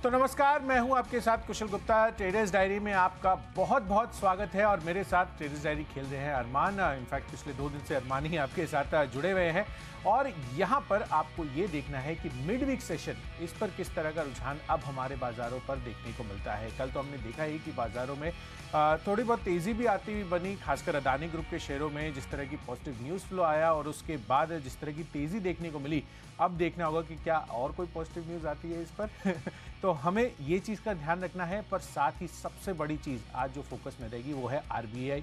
तो नमस्कार, मैं हूं आपके साथ कुशल गुप्ता। ट्रेडर्स डायरी में आपका बहुत बहुत स्वागत है और मेरे साथ ट्रेडर्स डायरी खेल रहे हैं अरमान। इनफैक्ट पिछले 2 दिन से अरमान ही आपके साथ जुड़े हुए हैं और यहां पर आपको ये देखना है कि मिड वीक सेशन इस पर किस तरह का रुझान अब हमारे बाजारों पर देखने को मिलता है। कल तो हमने देखा ही कि बाजारों में थोड़ी बहुत तेज़ी भी आती हुई बनी, खासकर अदानी ग्रुप के शेयरों में जिस तरह की पॉजिटिव न्यूज़ फ्लो आया और उसके बाद जिस तरह की तेज़ी देखने को मिली। अब देखना होगा कि क्या और कोई पॉजिटिव न्यूज़ आती है इस पर तो हमें ये चीज़ का ध्यान रखना है। पर साथ ही सबसे बड़ी चीज़ आज जो फोकस में रहेगी वो है आरबीआई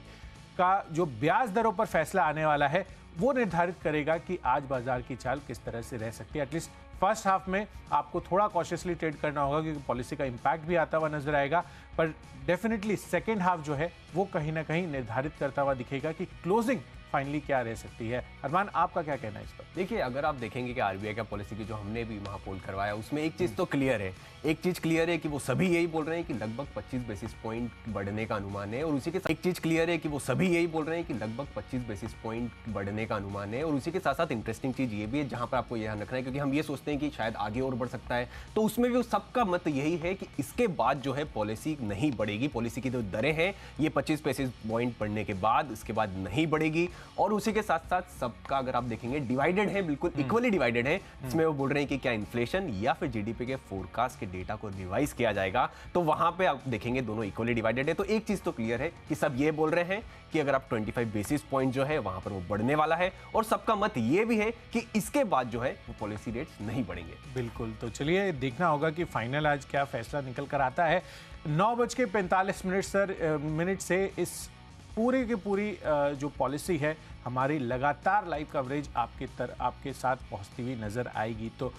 का जो ब्याज दरों पर फैसला आने वाला है, वो निर्धारित करेगा कि आज बाजार की चाल किस तरह से रह सकती है। एटलीस्ट फर्स्ट हाफ में आपको थोड़ा कॉशियसली ट्रेड करना होगा क्योंकि पॉलिसी का इंपैक्ट भी आता हुआ नजर आएगा, पर डेफिनेटली सेकेंड हाफ जो है वो कहीं ना कहीं निर्धारित करता हुआ दिखेगा कि क्लोजिंग फाइनली क्या रह सकती है। अरमान, आपका क्या कहना है इस पर? देखिए, अगर आप देखेंगे कि आरबीआई का पॉलिसी की जो हमने भी महापोल करवाया उसमें एक चीज़ तो क्लियर है, एक चीज़ क्लियर है कि वो सभी यही बोल रहे हैं कि लगभग 25 बेसिस पॉइंट बढ़ने का अनुमान है और उसी के साथ एक चीज़ क्लियर है कि वो सभी यही बोल रहे हैं कि लगभग 25 बेसिस पॉइंट बढ़ने का अनुमान है और उसी के साथ साथ इंटरेस्टिंग चीज़ ये भी है जहाँ पर आपको ध्यान रखना है, क्योंकि हम ये सोचते हैं कि शायद आगे और बढ़ सकता है, तो उसमें भी सबका मत यही है कि इसके बाद जो है पॉलिसी नहीं बढ़ेगी। पॉलिसी की जो दरें हैं ये 25 बेसिस पॉइंट बढ़ने के बाद इसके बाद नहीं बढ़ेगी और उसी के साथ साथ सबका अगर आप देखेंगे डिवाइडेड है, बिल्कुल इक्वली डिवाइडेड है। इसमें वो बोल रहे हैं कि क्या इन्फ्लेशन या फिर जीडीपी के फोरकास्ट के डेटा को रिवाइज किया जाएगा, तो वहां पे आप देखेंगे दोनों इक्वली डिवाइडेड है। तो एक चीज तो क्लियर है कि सब ये बोल रहे हैं कि अगर आप 25 बेसिस पॉइंट जो है वहां पर वो बढ़ने वाला है और सबका मत ये भी है कि इसके बाद जो है वो पॉलिसी रेट्स नहीं बढ़ेंगे। बिल्कुल, तो चलिए देखना होगा कि फाइनल आज क्या फैसला निकल कर आता है। 9:45 मिनट से इस पूरी की पूरी जो पॉलिसी है हमारी लगातार लाइव कवरेज आपके साथ पहुंचती हुई नज़र आएगी, तो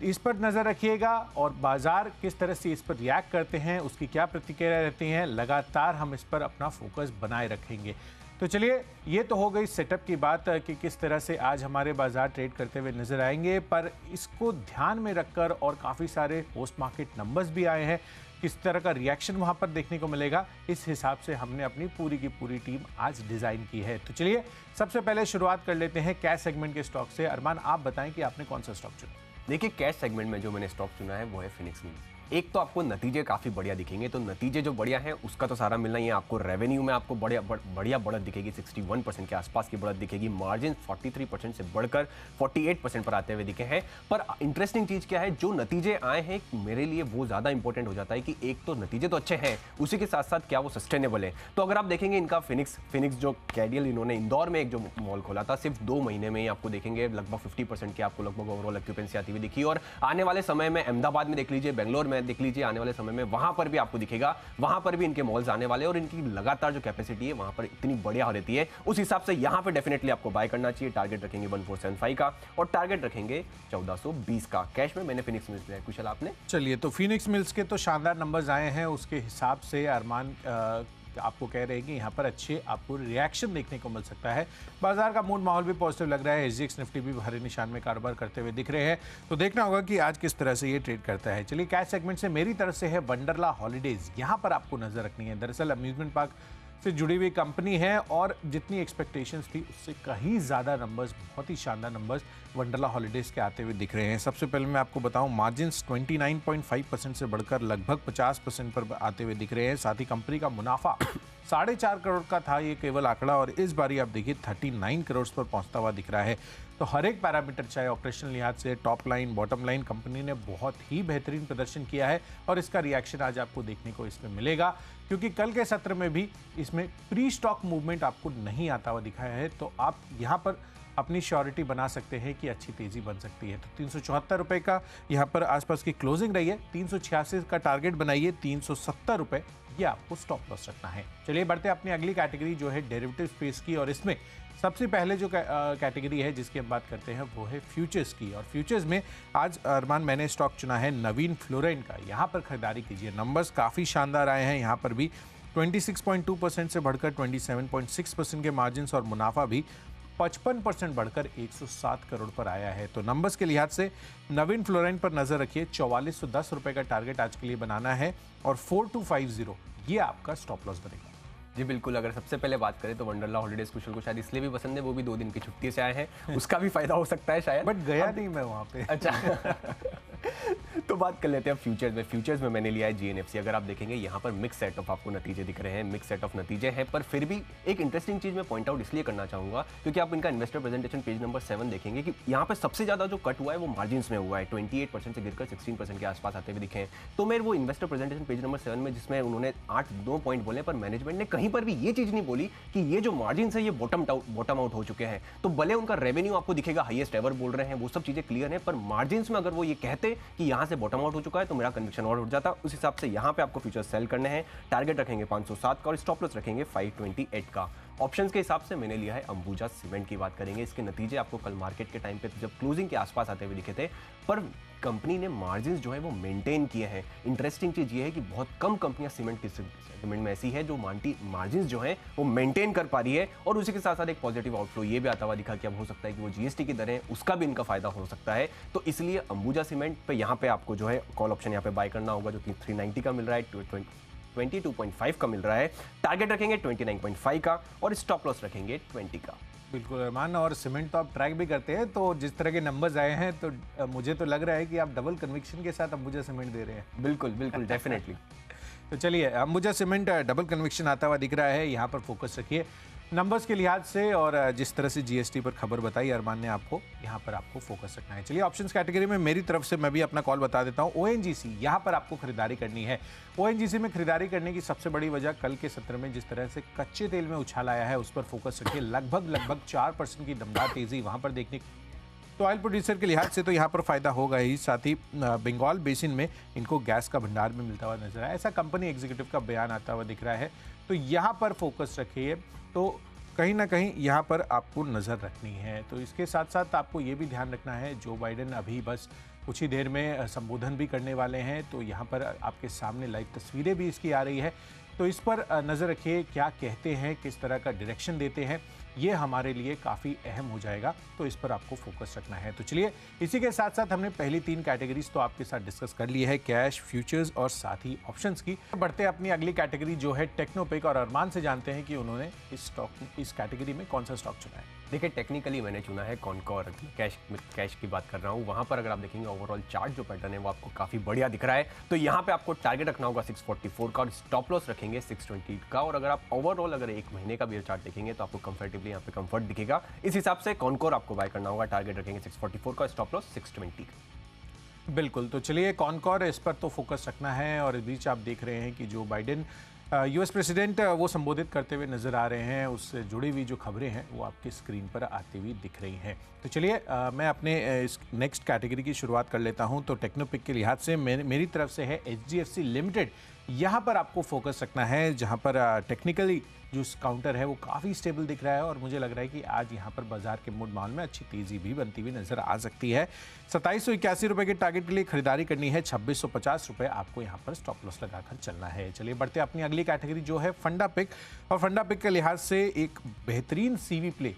इस पर नज़र रखिएगा और बाजार किस तरह से इस पर रिएक्ट करते हैं, उसकी क्या प्रतिक्रिया रहती हैं, लगातार हम इस पर अपना फोकस बनाए रखेंगे। तो चलिए, ये तो हो गई सेटअप की बात कि किस तरह से आज हमारे बाजार ट्रेड करते हुए नजर आएंगे, पर इसको ध्यान में रखकर और काफ़ी सारे पोस्ट मार्केट नंबर्स भी आए हैं, किस तरह का रिएक्शन वहां पर देखने को मिलेगा, इस हिसाब से हमने अपनी पूरी की पूरी टीम आज डिज़ाइन की है। तो चलिए सबसे पहले शुरुआत कर लेते हैं कैश सेगमेंट के स्टॉक से। अरमान, आप बताएं कि आपने कौन सा स्टॉक चुना? देखिए, कैश सेगमेंट में जो मैंने स्टॉक चुना है वो है फिनिक्स मिल्स। एक तो आपको नतीजे काफ़ी बढ़िया दिखेंगे, तो नतीजे जो बढ़िया है उसका तो सारा मिलना ही है। आपको रेवेन्यू में आपको बढ़िया बढ़त दिखेगी, 61% के आसपास की बढ़त दिखेगी। मार्जिन 43% से बढ़कर 48% पर आते हुए दिखे हैं। पर इंटरेस्टिंग चीज़ क्या है, जो नतीजे आए हैं मेरे लिए वो ज़्यादा इंपॉर्टेंट हो जाता है कि एक तो नतीजे तो अच्छे हैं, उसी के साथ साथ क्या वो सस्टेनेबल है। तो अगर आप देखेंगे इनका फिनिक्स जो कैडियल इन्होंने इंदौर में एक जो मॉल खोला था, सिर्फ 2 महीने में ही आपको देखेंगे लगभग 50% की आपको लगभग ओवरऑल ऑक्यूपेंसी आती हुई दिखी। और आने वाले समय में अहमदाबाद में देख लीजिए, बेंगलोर में देख लीजिए, आने वाले समय में वहां पर भी आपको दिखेगा, वहां पर भी इनके मॉल्स आने वाले और इनकी लगातार जो कैपेसिटी है वहां पर इतनी बढ़िया हो रहती है। उस हिसाब से यहां पर डेफिनेटली आपको बाय करना चाहिए। टारगेट रखेंगे 1475 का और टारगेट रखेंगे 1420 का। कैश में मैंने फिनिक्स मिल्स लिया है। कुशल, आपने? चलिए, तो फिनिक्स मिल्स के तो शानदार नंबर्स आए हैं, उसके हिसाब से अरमान आपको कह रहे हैं कि यहाँ पर अच्छे आपको रिएक्शन देखने को मिल सकता है। बाजार का मूड माहौल भी पॉजिटिव लग रहा है। एसजीएक्स निफ्टी भी हरे निशान में कारोबार करते हुए दिख रहे हैं, तो देखना होगा कि आज किस तरह से ये ट्रेड करता है। चलिए, कैश सेगमेंट से मेरी तरफ से है वंडरला हॉलीडेज, यहाँ पर आपको नजर रखनी है। दरअसल अम्यूजमेंट पार्क से जुड़ी हुई कंपनी है और जितनी एक्सपेक्टेशंस थी उससे कहीं ज़्यादा नंबर्स, बहुत ही शानदार नंबर्स वंडरला हॉलीडेज़ के आते हुए दिख रहे हैं। सबसे पहले मैं आपको बताऊं, मार्जिन्स 29.5% से बढ़कर लगभग 50% पर आते हुए दिख रहे हैं। साथ ही कंपनी का मुनाफा 4.5 करोड़ का था ये केवल आंकड़ा, और इस बारी आप देखिए 39 करोड़ पर पहुंचता हुआ दिख रहा है। तो हर एक पैरामीटर, चाहे ऑपरेशनल लिहाज से, top line, bottom line, company ने बहुत ही बेहतरीन प्रदर्शन किया है और इसका रिएक्शन आज आपको देखने को इसमें मिलेगा, क्योंकि कल के सत्र में भी इसमें प्री स्टॉक मूवमेंट आपको नहीं आता हुआ दिखाया है। तो आप यहाँ पर अपनी श्योरिटी बना सकते हैं कि अच्छी तेज़ी बन सकती है। तो 374 रुपये का यहाँ पर आसपास की क्लोजिंग रही है। 386 का टारगेट बनाइए, 370 रुपये ये आपको स्टॉप लॉस रखना है। चलिए बढ़ते हैं अपनी अगली कैटेगरी जो है डेरिवेटिव स्पेस की, और इसमें सबसे पहले जो कैटेगरी है जिसकी हम बात करते हैं वो है फ्यूचर्स की। और फ्यूचर्स में आज अरमान मैंने स्टॉक चुना है नवीन फ्लोरेंट का। यहाँ पर खरीदारी कीजिए। नंबर्स काफ़ी शानदार आए हैं, यहाँ पर भी 26.2% से बढ़कर 27.6% के मार्जिन और मुनाफा भी 55% बढ़कर 107 करोड़ पर आया है। तो नंबर्स के लिहाज से नवीन फ्लोरेंट पर नजर रखिए। 4410 रुपये का टारगेट आज के लिए बनाना है और 4250 ये आपका स्टॉप लॉस बनेगा। जी बिल्कुल, अगर सबसे पहले बात करें तो वंडरला हॉलीडेज कुशल को शायद इसलिए भी पसंद है, वो भी 2 दिन की छुट्टी से आए हैं, उसका भी फायदा हो सकता है शायद। बट गया नहीं मैं वहाँ पे। अच्छा तो बात कर लेते हैं फ्यूचर्स में। फ्यूचर्स में मैंने लिया है जीएनएफसी। अगर आप देखेंगे यहाँ पर मिक्स सेट ऑफ आपको नतीजे दिख रहे हैं, मिक्स सेट ऑफ नतीजे हैं, पर फिर भी एक इंटरेस्टिंग चीज मैं पॉइंट आउट इसलिए करना चाहूंगा क्योंकि आप इनका इन्वेस्टर प्रेजेंटेशन पेज नंबर 7 देखेंगे कि यहाँ पर सबसे ज्यादा जो कट हुआ है वो मार्जिन में हुआ है, 28% से गिरकर 16% के आसपास आते हुए दिखे हैं। तो मैं वो इन्वेस्टर प्रेजेंटेशन पेज नंबर 7 में जिसमें उन्होंने 8 पॉइंट बोले, पर मैनेजमेंट ने कहीं पर भी ये चीज नहीं बोली कि ये जो मार्जिन है ये बॉटम आउट हो चुके हैं। तो भले उनका रेवेन्यू आपको दिखेगा हाईएस्ट एवर बोल रहे हैं, वो सब चीजें क्लियर है, पर मार्जिन में अगर वो ये कहते कि यहाँ से बॉटम आउट हो चुका है तो मेरा कन्विक्शन और उठ जाता। उस हिसाब से यहाँ पे आपको फ्यूचर सेल करने हैं। टारगेट रखेंगे 507 का और स्टॉप लॉस रखेंगे 528 का। ऑप्शंस के हिसाब से मैंने लिया है अंबुजा सीमेंट की बात करेंगे। इसके नतीजे आपको कल मार्केट के टाइम पे जब क्लोजिंग के आसपास आते हुए दिखे थे, पर कंपनी ने मार्जिन जो है वो मेंटेन किए हैं। इंटरेस्टिंग चीज ये है कि बहुत कम कंपनियां सीमेंट के सेगमेंट में ऐसी है जो मार्जिन जो है वो मेंटेन कर पा रही है। और उसी के साथ साथ एक पॉजिटिव आउटफ्लो ये भी आता हुआ दिखा कि अब हो सकता है कि वो जीएसटी की दरें उसका भी इनका फायदा हो सकता है। तो इसलिए अंबुजा सीमेंट पे यहाँ पे आपको जो है कॉल ऑप्शन यहाँ पे बाय करना होगा, जो कि 390 का मिल रहा है, 22.5 का मिल रहा है। टारगेट रखेंगे 29.5 का और स्टॉप लॉस रखेंगे 20 का। बिल्कुल अरमान, और सीमेंट तो आप ट्रैक भी करते हैं, तो जिस तरह के नंबर्स आए हैं तो मुझे तो लग रहा है कि आप डबल कन्विक्शन के साथ अंबुजा सीमेंट दे रहे हैं। बिल्कुल बिल्कुल डेफिनेटली। तो चलिए, अंबुजा सीमेंट डबल कन्विक्शन आता हुआ दिख रहा है, यहाँ पर फोकस रखिए नंबर्स के लिहाज से, और जिस तरह से जीएसटी पर खबर बताई अरमान ने आपको, यहाँ पर आपको फोकस रखना है। चलिए, ऑप्शंस कैटेगरी में मेरी तरफ से मैं भी अपना कॉल बता देता हूँ। ओएनजीसी, यहाँ पर आपको खरीदारी करनी है। ओएनजीसी में खरीदारी करने की सबसे बड़ी वजह कल के सत्र में जिस तरह से कच्चे तेल में उछाल आया है उस पर फोकस रखिए। लगभग 4% की दमदार तेजी वहाँ पर देखने, तो ऑयल प्रोड्यूसर के लिहाज से तो यहाँ पर फायदा होगा ही, साथ ही बंगाल बेसिन में इनको गैस का भंडार भी मिलता हुआ नजर आया, ऐसा कंपनी एग्जीक्यूटिव का बयान आता हुआ दिख रहा है। तो यहाँ पर फोकस रखिए, तो कहीं ना कहीं यहाँ पर आपको नज़र रखनी है। तो इसके साथ साथ आपको ये भी ध्यान रखना है, जो बाइडेन अभी बस कुछ ही देर में संबोधन भी करने वाले हैं, तो यहाँ पर आपके सामने लाइव तस्वीरें भी इसकी आ रही है, तो इस पर नज़र रखिए, क्या कहते हैं, किस तरह का डायरेक्शन देते हैं, ये हमारे लिए काफ़ी अहम हो जाएगा, तो इस पर आपको फोकस रखना है। तो चलिए, इसी के साथ साथ हमने पहली 3 कैटेगरीज तो आपके साथ डिस्कस कर ली है, कैश, फ्यूचर्स और साथ ही ऑप्शंस की। बढ़ते अपनी अगली कैटेगरी जो है टेक्नोपिक, और अरमान से जानते हैं कि उन्होंने इस कैटेगरी में कौन सा स्टॉक चुना है। देखिए, टेक्निकली मैंने चुना है कॉनकॉर। कैश की बात कर रहा हूँ, वहाँ पर अगर आप देखेंगे ओवरऑल चार्ट जो पैटर्न है वो आपको काफ़ी बढ़िया दिख रहा है। तो यहाँ पे आपको टारगेट रखना होगा 644 का और स्टॉप लॉस रखेंगे 620 का। और अगर आप ओवरऑल अगर एक महीने का भी चार्ट देखेंगे तो आपको कंफर्टेबली यहाँ पे कंफर्ट दिखेगा। इस हिसाब से कॉनकॉर आपको बाय करना होगा। टारगेट रखेंगे 644 का, स्टॉप लॉस 620 का। बिल्कुल, तो चलिए, कॉनकॉर, इस पर तो फोकस रखना है। और इस बीच आप देख रहे हैं कि जो बाइडेन यूएस प्रेसिडेंट वो संबोधित करते हुए नज़र आ रहे हैं, उससे जुड़ी हुई जो खबरें हैं वो आपकी स्क्रीन पर आती हुई दिख रही हैं। तो चलिए, मैं अपने इस नेक्स्ट कैटेगरी की शुरुआत कर लेता हूं। तो टेक्नोपिक के लिहाज से मेरी तरफ से है एचडीएफसी लिमिटेड। यहाँ पर आपको फोकस रखना है, जहाँ पर टेक्निकली जो काउंटर है वो काफ़ी स्टेबल दिख रहा है, और मुझे लग रहा है कि आज यहाँ पर बाजार के मूड माहौल में अच्छी तेज़ी भी बनती हुई नजर आ सकती है। 2781 रुपये के टारगेट के लिए खरीदारी करनी है, 2650 रुपये आपको यहाँ पर स्टॉप लॉस लगाकर चलना है। चलिए, बढ़ते अपनी अगली कैटेगरी जो है फंडा पिक, और फंडा पिक के लिहाज से एक बेहतरीन सीवी प्ले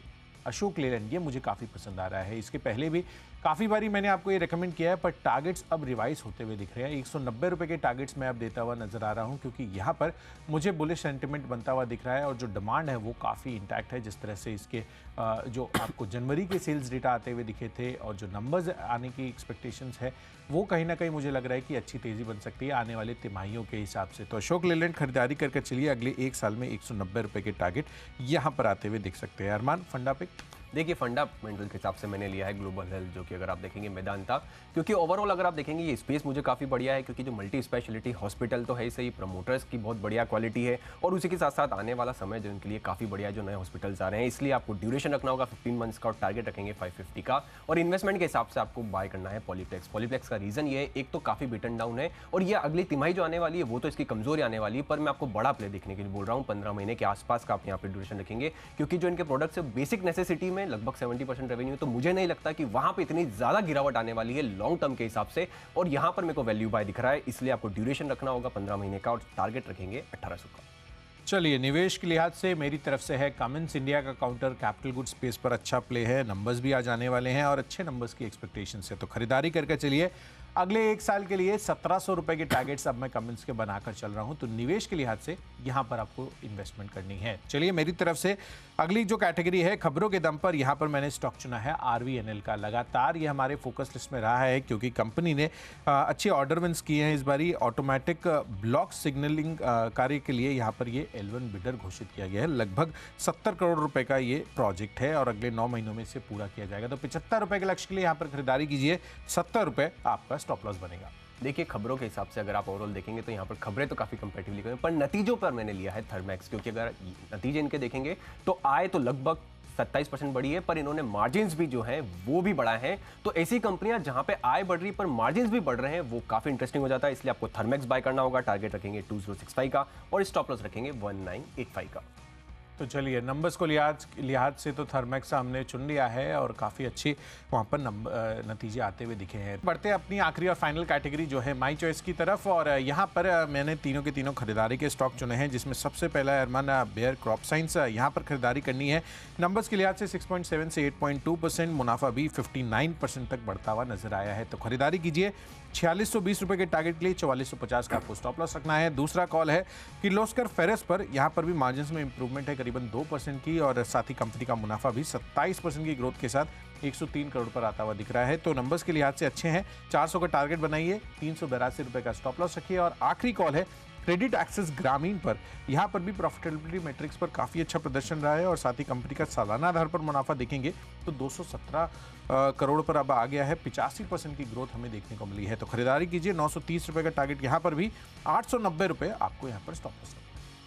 अशोक लेलैंड, ये मुझे काफ़ी पसंद आ रहा है। इसके पहले भी काफ़ी बारी मैंने आपको ये रेकमेंड किया है, पर टारगेट्स अब रिवाइज होते हुए दिख रहे हैं। 190 रुपये के टारगेट्स मैं अब देता हुआ नजर आ रहा हूं, क्योंकि यहाँ पर मुझे बुलिश सेंटिमेंट बनता हुआ दिख रहा है, और जो डिमांड है वो काफ़ी इंटैक्ट है। जिस तरह से इसके जो आपको जनवरी के सेल्स डेटा आते हुए दिखे थे और जो नंबर्स आने की एक्सपेक्टेशंस है, वो कहीं ना कहीं मुझे लग रहा है कि अच्छी तेज़ी बन सकती है आने वाले तिमाहियों के हिसाब से। तो अशोक लेलैंड खरीदारी करके चलिए, अगले 1 साल में 190 रुपये के टारगेट यहाँ पर आते हुए दिख सकते हैं। अरमान, फंडा पिक? देखिए, फंडामेंटल के हिसाब से मैंने लिया है ग्लोबल हेल्थ, जो कि अगर आप देखेंगे मेदांता, क्योंकि ओवरऑल अगर आप देखेंगे ये स्पेस मुझे काफ़ी बढ़िया है, क्योंकि जो मल्टी स्पेशलिटी हॉस्पिटल तो है ही सही, प्रमोटर्स की बहुत बढ़िया क्वालिटी है, और उसी के साथ साथ आने वाला समय जो इनके लिए काफ़ी बढ़िया है, जो नए हॉस्पिटल्स आ रहे हैं। इसलिए आपको ड्यूरेशन रखना होगा 15 मंथ्स का, और टारगेट रखेंगे 550 का। और इन्वेस्टमेंट के हिसाब से आपको बाय करना है पॉलीप्लेक्स। पॉलीप्लेक्स का रीज़न ये है, एक तो काफ़ी बिटन डाउन है, और ये अगली तिमाही जो आने वाली है वो तो इसकी कमजोरी आने वाली है, पर मैं आपको बड़ा प्ले देखने के लिए बोल रहा हूँ। 15 महीने के आसपास का आप यहाँ पर ड्यूरेशन रखेंगे, क्योंकि जो इनके प्रोडक्ट्स है बेसिक नेसेसिटी में लगभग 70% रेवेन्यू, तो मुझे नहीं लगता कि वहां पे इतनी ज्यादा गिरावट आने वाली है लॉन्ग टर्म के हिसाब से। और यहां पर मेरे को वैल्यू बाय दिख रहा है, इसलिए आपको ड्यूरेशन रखना होगा 15 महीने का, और टारगेट रखेंगे 1800 का। चलिए, निवेश के लिहाज से मेरी तरफ से है कमिंस इंडिया का काउंटर कैपिटल गुड स्पेस पर अच्छा प्ले है, नंबर्स भी आ जाने वाले हैं और अच्छे नंबर्स की एक्सपेक्टेशन से, तो खरीदारी करके चलिए। अगले 1 साल के लिए 1700 रुपए के टारगेट्स अब मैं कमेंट्स के बनाकर चल रहा हूं, तो निवेश के लिहाज से यहां पर आपको इन्वेस्टमेंट करनी है। चलिए मेरी तरफ से अगली जो कैटेगरी है खबरों के दम पर, यहां पर मैंने स्टॉक चुना है आरवीएनएल का। लगातार ये हमारे फोकस लिस्ट में रहा है क्योंकि कंपनी ने अच्छे ऑर्डर विंस किए हैं इस बारी। ऑटोमेटिक ब्लॉक सिग्नलिंग कार्य के लिए यहाँ पर ये L1 बिडर घोषित किया गया है। लगभग 70 करोड़ रुपए का ये प्रोजेक्ट है और अगले 9 महीनों में इसे पूरा किया जाएगा। तो 75 रुपए के लक्ष्य के लिए यहाँ पर खरीदारी कीजिए, 70 रुपए आपका स्टॉप लॉस बनेगा। देखिए खबरों के हिसाब से अगर आप ओवरऑल देखेंगे तो यहाँ पर खबरें तो काफी कंपेटिवली करें, पर नतीजों पर मैंने लिया है थर्मैक्स, क्योंकि अगर नतीजे इनके देखेंगे तो आय तो लगभग 27% बढ़ी है, पर इन्होंने मार्जिन्स भी जो है वो भी बढ़ाए हैं। तो ऐसी कंपनियां जहां पे आय बढ़ रही है पर मार्जिन्स भी बढ़ रहे हैं, वो काफी इंटरेस्टिंग हो जाता है। इसलिए आपको थर्मैक्स बाय करना होगा। टारगेट रखेंगे 2065 का और स्टॉप लॉस रखेंगे 1985 का। तो चलिए नंबर्स को लिहाज से तो थर्मैक्स हमने चुन लिया है और काफ़ी अच्छी वहाँ पर नतीजे आते हुए दिखे हैं। बढ़ते हैं अपनी आखिरी और फाइनल कैटेगरी जो है माई चॉइस की तरफ, और यहाँ पर मैंने तीनों के तीनों खरीदारी के स्टॉक चुने हैं, जिसमें सबसे पहला अरमान बेयर क्रॉप साइंस। यहाँ पर खरीदारी करनी है। नंबर्स के लिहाज से 6.7 से 8.2%, मुनाफा भी 59% तक बढ़ता हुआ नजर आया है। तो खरीदारी कीजिए। 4620 रुपए के टारगेट के लिए 4450 का आपको स्टॉप लॉस रखना है। दूसरा कॉल है किर्लोस्कर फेरस पर। यहाँ पर भी मार्जिन में इंप्रूवमेंट है करीबन 2% की, और साथ ही कंपनी का मुनाफा भी 27% की ग्रोथ के साथ 103 करोड़ पर आता हुआ दिख रहा है। तो नंबर्स के लिहाज से अच्छे हैं। 400 का टारगेट बनाइए, 382 रुपए का स्टॉप लॉस रखिए। और आखिरी कॉल है क्रेडिट एक्सेस ग्रामीण पर। यहाँ पर भी प्रॉफिटेबिलिटी मैट्रिक्स पर काफ़ी अच्छा प्रदर्शन रहा है और साथ ही कंपनी का सालाना आधार पर मुनाफा देखेंगे तो 217 करोड़ पर अब आ गया है। 85% की ग्रोथ हमें देखने को मिली है। तो खरीदारी कीजिए। 930 रुपए का टारगेट यहाँ पर भी, 890 रुपए आपको यहाँ पर स्टॉप लॉस।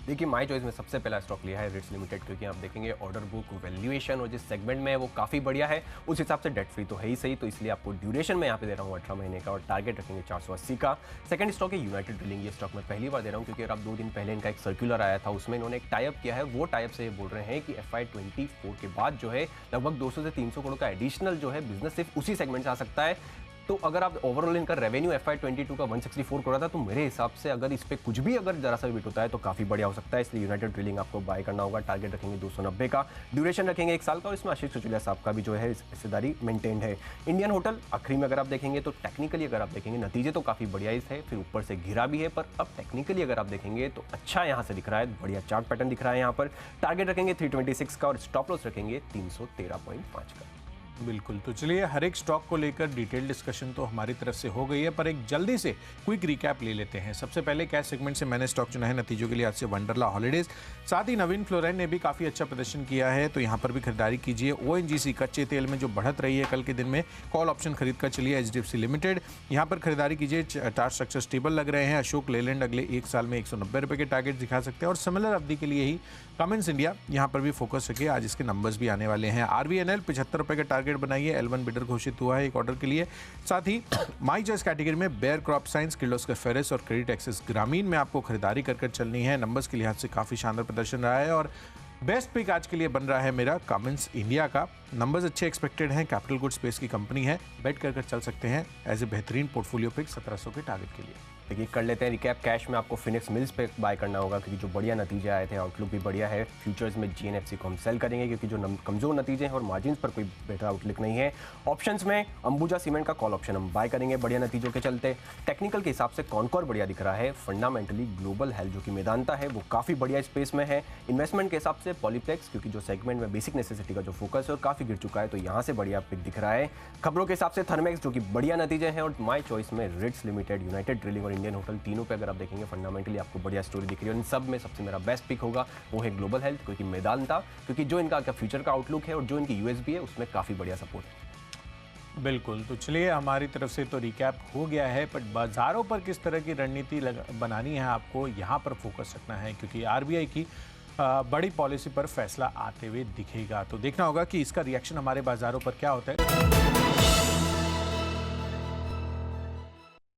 देखिए माई चॉइस में सबसे पहला स्टॉक लिया है रिट्स लिमिटेड, क्योंकि आप देखेंगे ऑर्डर बुक वैल्यूएशन और जिस सेगमेंट में है वो काफ़ी बढ़िया है। उस हिसाब से डेट फ्री तो है ही सही, तो इसलिए आपको ड्यूरेशन में यहाँ पे दे रहा हूँ 18 महीने का और टारगेट रखेंगे 480 का। सेकंड स्टॉक है यूनाइटेड ड्रिलिंग। ये स्टॉक मैं पहली बार दे रहा हूँ क्योंकि अब 2 दिन पहले इनका एक सर्कुलर आया था, उसमें इन्होंने एक टाइप किया है। वो टाइप से ये बोल रहे हैं कि FY24 के बाद जो है लगभग 200 से 300 करोड़ का एडिशनल जो है बिजनेस सिर्फ उसी सेगमेंट से आ सकता है। तो अगर आप ओवरऑल इनका रेवेन्यू FY22 का 164 करोड़ था, तो मेरे हिसाब से अगर इस पे कुछ भी अगर जरा सा भी बिट होता है तो काफी बढ़िया हो सकता है। इसलिए यूनाइटेड ड्रिलिंग आपको बाय करना होगा। टारगेट रखेंगे 290 का, ड्यूरेशन रखेंगे 1 साल का, और इसमें आशीष चुचुलिया साहब का भी जो है हिस्सेदारी मेंटेन्ड है। इंडियन होटल आखिरी में अगर आप देखेंगे तो टेक्निकली अगर आप देखेंगे नतीजे तो काफी बढ़िया ही है, फिर ऊपर से गिरा भी है, पर अब टेक्निकली अगर आप देखेंगे तो अच्छा यहाँ से दिख रहा है, बढ़िया चार्ट पैटर्न दिख रहा है यहाँ पर। टारगेट रखेंगे 326 का और स्टॉप लॉस रखेंगे 313.5 का। बिल्कुल। तो चलिए हर एक स्टॉक को लेकर डिटेल डिस्कशन तो हमारी तरफ से हो गई है, पर एक जल्दी से क्विक रिकैप ले लेते हैं। सबसे पहले कैश सेगमेंट से मैंने स्टॉक चुना है नतीजों के लिए आज से वंडरला हॉलीडेज। साथ ही नवीन फ्लोराइन ने भी काफ़ी अच्छा प्रदर्शन किया है, तो यहाँ पर भी खरीदारी कीजिए। ONGC कच्चे तेल में जो बढ़त रही है कल के दिन में, कॉल ऑप्शन खरीद कर चलिए। HDFC लिमिटेड यहाँ पर खरीदारी कीजिए। चार्ट स्ट्रक्चर स्टेबल लग रहे हैं। अशोक लेलैंड अगले 1 साल में 190 रुपये के टारगेट दिखा सकते हैं, और सिमिलर अवधि के लिए ही कमेंस इंडिया यहाँ पर भी फोकस रखिए। आज इसके नंबर्स भी आने वाले हैं। RVNL 75 रुपये का टारगेट बनाइए। L1 बिडर घोषित हुआ है एक ऑर्डर के लिए। साथ ही माई चॉइस कैटेगरी में Bayer crop science, Kirloskar ferrous और क्रेडिट एक्सेस ग्रामीण में आपको खरीदारी कर चलनी है। नंबर्स के लिहाज से काफ़ी शानदार प्रदर्शन रहा है, और बेस्ट पिक आज के लिए बन रहा है मेरा कमेंस इंडिया का। नंबर्स अच्छे एक्सपेक्टेड हैं। कैपिटल गुड स्पेस की कंपनी है, बेट कर चल सकते हैं एज ए बेहतरीन पोर्टफोलियो पिक 1700 के टारगेट के लिए। देखिए कर लेते हैं रिकैप। कैश में आपको फिनिक्स मिल्स पे बाय करना होगा क्योंकि जो बढ़िया नतीजे आए थे, आउटलुक भी बढ़िया है। फ्यूचर्स में GNFC को हम सेल करेंगे क्योंकि जो कमजोर नतीजे हैं और मार्जिन्स पर कोई बेहतर आउटलुक नहीं है। ऑप्शंस में अंबुजा सीमेंट का कॉल ऑप्शन हम बाय करेंगे बढ़िया नतीजों के चलते। टेक्निकल के हिसाब से कॉनकॉर बढ़िया दिख रहा है। फंडामेंटली ग्लोबल हेल्थ जो कि मेदांता है वो काफ़ी बढ़िया स्पेस में है। इन्वेस्टमेंट के हिसाब से पॉलीप्लेक्स, क्योंकि जो सेगमेंट में बेसिक नेसेसिटी का जो फोकस है और काफ़ी गिर चुका है, तो यहाँ से बढ़िया पिक दिख रहा है। खबरों के हिसाब से थर्मैक्स जो कि बढ़िया नतीजे हैं, और माई चॉइस में रिट्स लिमिटेड, यूनाइटेड ड्रिलिंग और इंडियन होटल, तीनों पे अगर आप देखेंगे फंडामेंटली आपको बढ़िया स्टोरी दिख रही है। इन सब में सबसे मेरा बेस्ट पिक होगा वो है ग्लोबल हेल्थ, क्योंकि मेदांता, क्योंकि जो इनका फ्यूचर का आउटलुक है और जो इनकी USB है उसमें काफ़ी बढ़िया सपोर्ट है। बिल्कुल। तो चलिए हमारी तरफ से तो रिकैप हो गया है, बट बाजारों पर किस तरह की रणनीति बनानी है आपको यहाँ पर फोकस रखना है, क्योंकि RBI की बड़ी पॉलिसी पर फैसला आते हुए दिखेगा। तो देखना होगा कि इसका रिएक्शन हमारे बाजारों पर क्या होता है।